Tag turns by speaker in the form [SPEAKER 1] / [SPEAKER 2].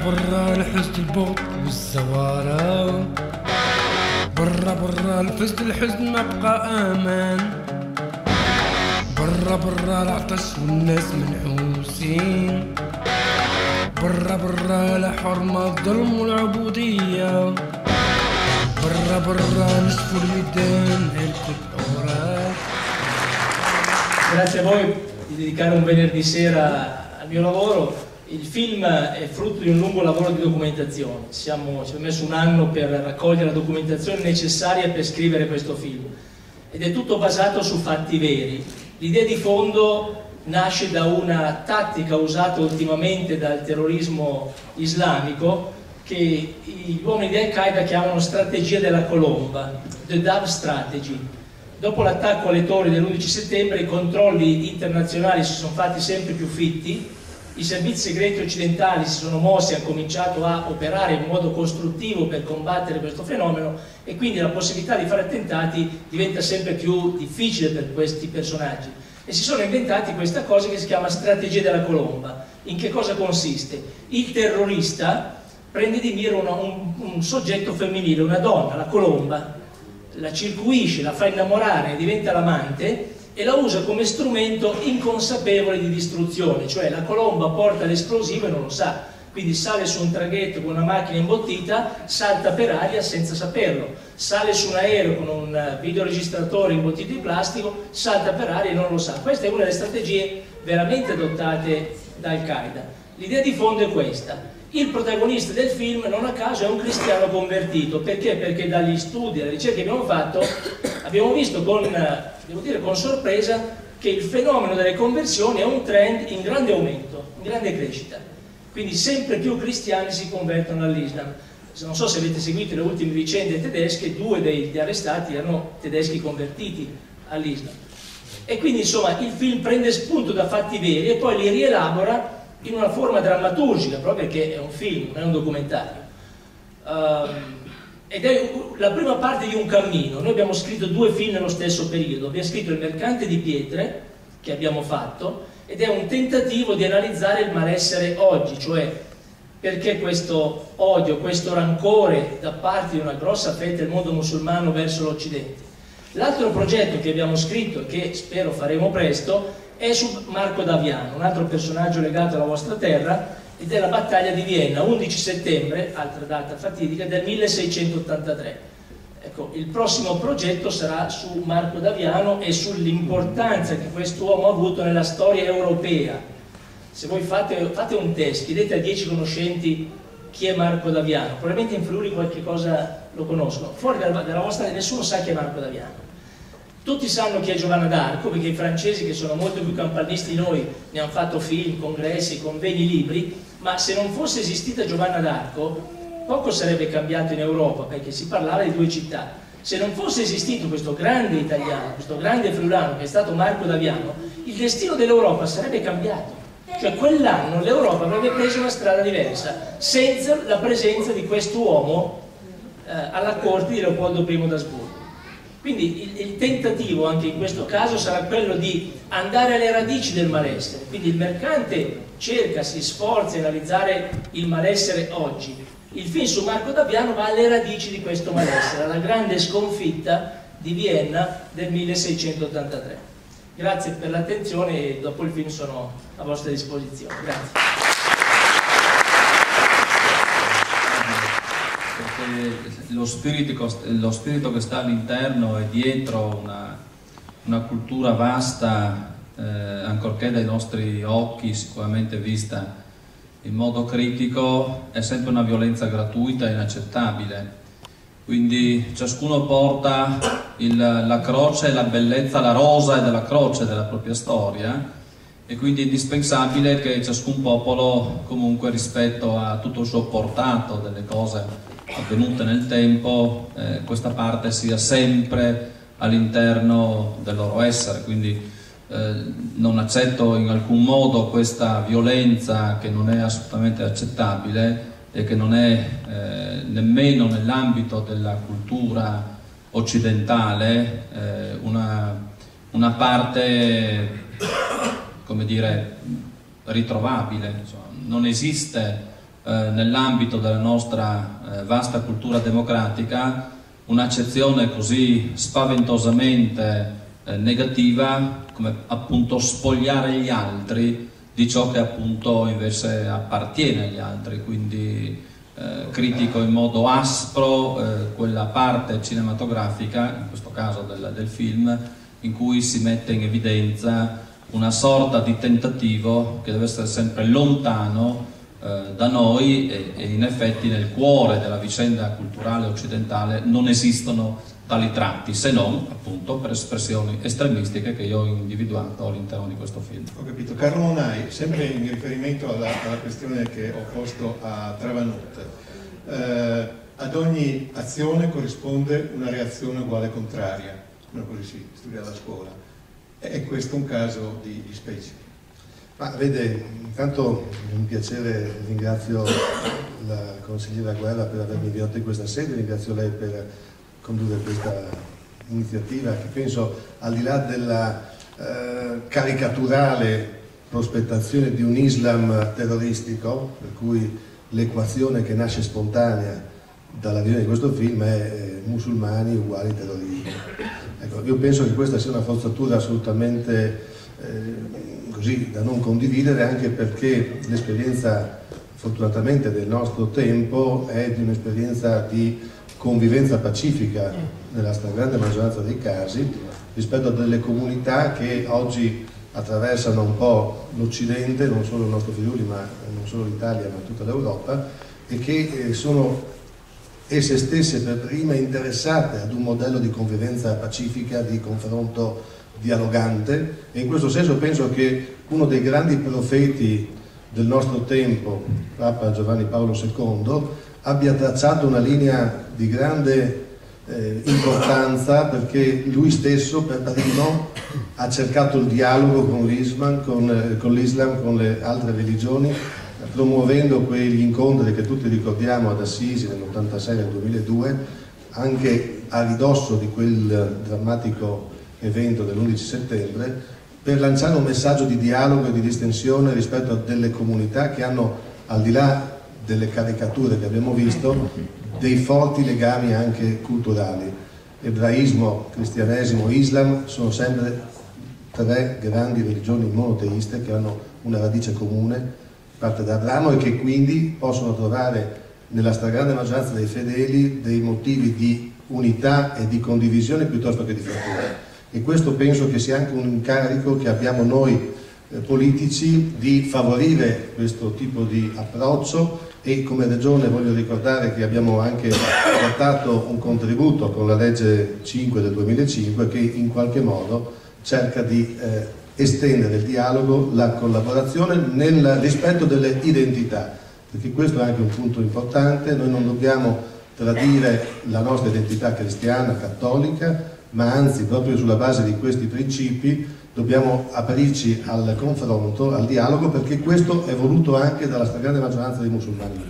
[SPEAKER 1] برا الحزن البوط والزوارة، برا الحزن ما بقى امان، برا العطش والناس منحوسين، برا الحرمة الظلم والعبودية، برا نشفوا اليدين الكل.
[SPEAKER 2] Grazie a voi di dedicare un venerdì sera al mio lavoro. Il film è frutto di un lungo lavoro di documentazione. Ci abbiamo messo un anno per raccogliere la documentazione necessaria per scrivere questo film ed è tutto basato su fatti veri. L'idea di fondo nasce da una tattica usata ultimamente dal terrorismo islamico che gli uomini di Al-Qaeda chiamano strategia della colomba, the Dove Strategy. Dopo l'attacco alle torri dell'11 settembre i controlli internazionali si sono fatti sempre più fitti, i servizi segreti occidentali si sono mossi e hanno cominciato a operare in modo costruttivo per combattere questo fenomeno e quindi la possibilità di fare attentati diventa sempre più difficile per questi personaggi. E si sono inventati questa cosa che si chiama strategia della colomba. In che cosa consiste? Il terrorista prende di mira un soggetto femminile, una donna, la colomba, la circuisce, la fa innamorare, diventa l'amante e la usa come strumento inconsapevole di distruzione, cioè la colomba porta l'esplosivo e non lo sa, quindi sale su un traghetto con una macchina imbottita, salta per aria senza saperlo, sale su un aereo con un videoregistratore imbottito di plastico, salta per aria e non lo sa. Questa è una delle strategie veramente adottate da Al-Qaeda. L'idea di fondo è questa. Il protagonista del film, non a caso, è un cristiano convertito. Perché? Perché dagli studi, dalle ricerche che abbiamo fatto, abbiamo visto devo dire con sorpresa, che il fenomeno delle conversioni è un trend in grande aumento, in grande crescita. Quindi sempre più cristiani si convertono all'Islam. Non so se avete seguito le ultime vicende tedesche, 2 degli arrestati erano tedeschi convertiti all'Islam. E quindi insomma il film prende spunto da fatti veri e poi li rielabora in una forma drammaturgica, proprio perché è un film, non è un documentario. Ed è la prima parte di un cammino. Noi abbiamo scritto 2 film nello stesso periodo. Abbiamo scritto Il mercante di pietre, che abbiamo fatto, ed è un tentativo di analizzare il malessere oggi, cioè perché questo odio, questo rancore da parte di una grossa fetta del mondo musulmano verso l'Occidente. L'altro progetto che abbiamo scritto e che spero faremo presto è su Marco d'Aviano, un altro personaggio legato alla vostra terra, ed è la battaglia di Vienna, 11 settembre, altra data fatidica, del 1683. Ecco, il prossimo progetto sarà su Marco d'Aviano e sull'importanza che quest'uomo ha avuto nella storia europea. Se voi fate un test, chiedete a 10 conoscenti chi è Marco d'Aviano, probabilmente in Friuli qualche cosa lo conoscono, fuori dalla vostra nessuno sa chi è Marco d'Aviano. Tutti sanno chi è Giovanna d'Arco, perché i francesi, che sono molto più campanisti di noi, ne hanno fatto film, congressi, convegni, libri, ma se non fosse esistita Giovanna d'Arco, poco sarebbe cambiato in Europa, perché si parlava di 2 città. Se non fosse esistito questo grande italiano, questo grande friulano che è stato Marco d'Aviano, il destino dell'Europa sarebbe cambiato. Cioè quell'anno l'Europa avrebbe preso una strada diversa, senza la presenza di quest'uomo alla corte di Leopoldo I d'Asburgo. Quindi il tentativo anche in questo caso sarà quello di andare alle radici del malessere. Quindi il mercante si sforza di analizzare il malessere oggi. Il film su Marco d'Aviano va alle radici di questo malessere, alla grande sconfitta di Vienna del 1683. Grazie per l'attenzione e dopo il film sono a vostra disposizione. Grazie.
[SPEAKER 3] Lo spirito che sta all'interno e dietro una cultura vasta, ancorché dai nostri occhi sicuramente vista in modo critico, è sempre una violenza gratuita e inaccettabile. Quindi ciascuno porta la croce, la bellezza, la rosa della croce della propria storia, e quindi è indispensabile che ciascun popolo, comunque rispetto a tutto il suo portato delle cose avvenute nel tempo, questa parte sia sempre all'interno del loro essere. Quindi non accetto in alcun modo questa violenza, che non è assolutamente accettabile e che non è nemmeno nell'ambito della cultura occidentale una parte, come dire, ritrovabile. Insomma, non esiste nell'ambito della nostra vasta cultura democratica un'accezione così spaventosamente negativa come appunto spogliare gli altri di ciò che appunto invece appartiene agli altri, quindi critico in modo aspro quella parte cinematografica, in questo caso del film, in cui si mette in evidenza una sorta di tentativo che deve essere sempre lontano da noi e in effetti nel cuore della vicenda culturale occidentale non esistono tali tratti, se non appunto per espressioni estremistiche che io ho individuato all'interno di questo film.
[SPEAKER 4] Ho capito. Carlo Monai, sempre in riferimento alla questione che ho posto a Travanut, ad ogni azione corrisponde una reazione uguale e contraria, come così si studia alla scuola. È questo un caso di specie?
[SPEAKER 5] Ma vede, intanto è un piacere, ringrazio la consigliera Guerra per avermi invitato in questa sede, ringrazio lei per condurre questa iniziativa che penso, al di là della caricaturale prospettazione di un Islam terroristico, per cui l'equazione che nasce spontanea dalla visione di questo film è musulmani uguali terrorismo. Ecco, io penso che questa sia una forzatura assolutamente così da non condividere, anche perché l'esperienza fortunatamente del nostro tempo è di un'esperienza di convivenza pacifica nella stragrande maggioranza dei casi rispetto a delle comunità che oggi attraversano un po' l'Occidente, non solo il nostro Friuli, ma non solo l'Italia, ma tutta l'Europa, e che sono esse stesse per prime interessate ad un modello di convivenza pacifica, di confronto dialogante, e in questo senso penso che uno dei grandi profeti del nostro tempo, Papa Giovanni Paolo II, abbia tracciato una linea di grande importanza, perché lui stesso per primo ha cercato il dialogo con l'Islam, con le altre religioni, promuovendo quegli incontri che tutti ricordiamo ad Assisi nell'86 e nel 2002, anche a ridosso di quel drammatico evento dell'11 settembre, per lanciare un messaggio di dialogo e di distensione rispetto a delle comunità che hanno, al di là delle caricature che abbiamo visto, dei forti legami anche culturali. Ebraismo, cristianesimo, Islam sono sempre tre grandi religioni monoteiste che hanno una radice comune, parte da Abramo, e che quindi possono trovare nella stragrande maggioranza dei fedeli dei motivi di unità e di condivisione piuttosto che di frattura. E questo penso che sia anche un incarico che abbiamo noi politici, di favorire questo tipo di approccio, e come Regione voglio ricordare che abbiamo anche portato un contributo con la legge 5 del 2005 che in qualche modo cerca di estendere il dialogo, la collaborazione nel rispetto delle identità, perché questo è anche un punto importante. Noi non dobbiamo tradire la nostra identità cristiana, cattolica, ma anzi proprio sulla base di questi principi dobbiamo aprirci al confronto, al dialogo, perché questo è voluto anche dalla stragrande maggioranza dei musulmani.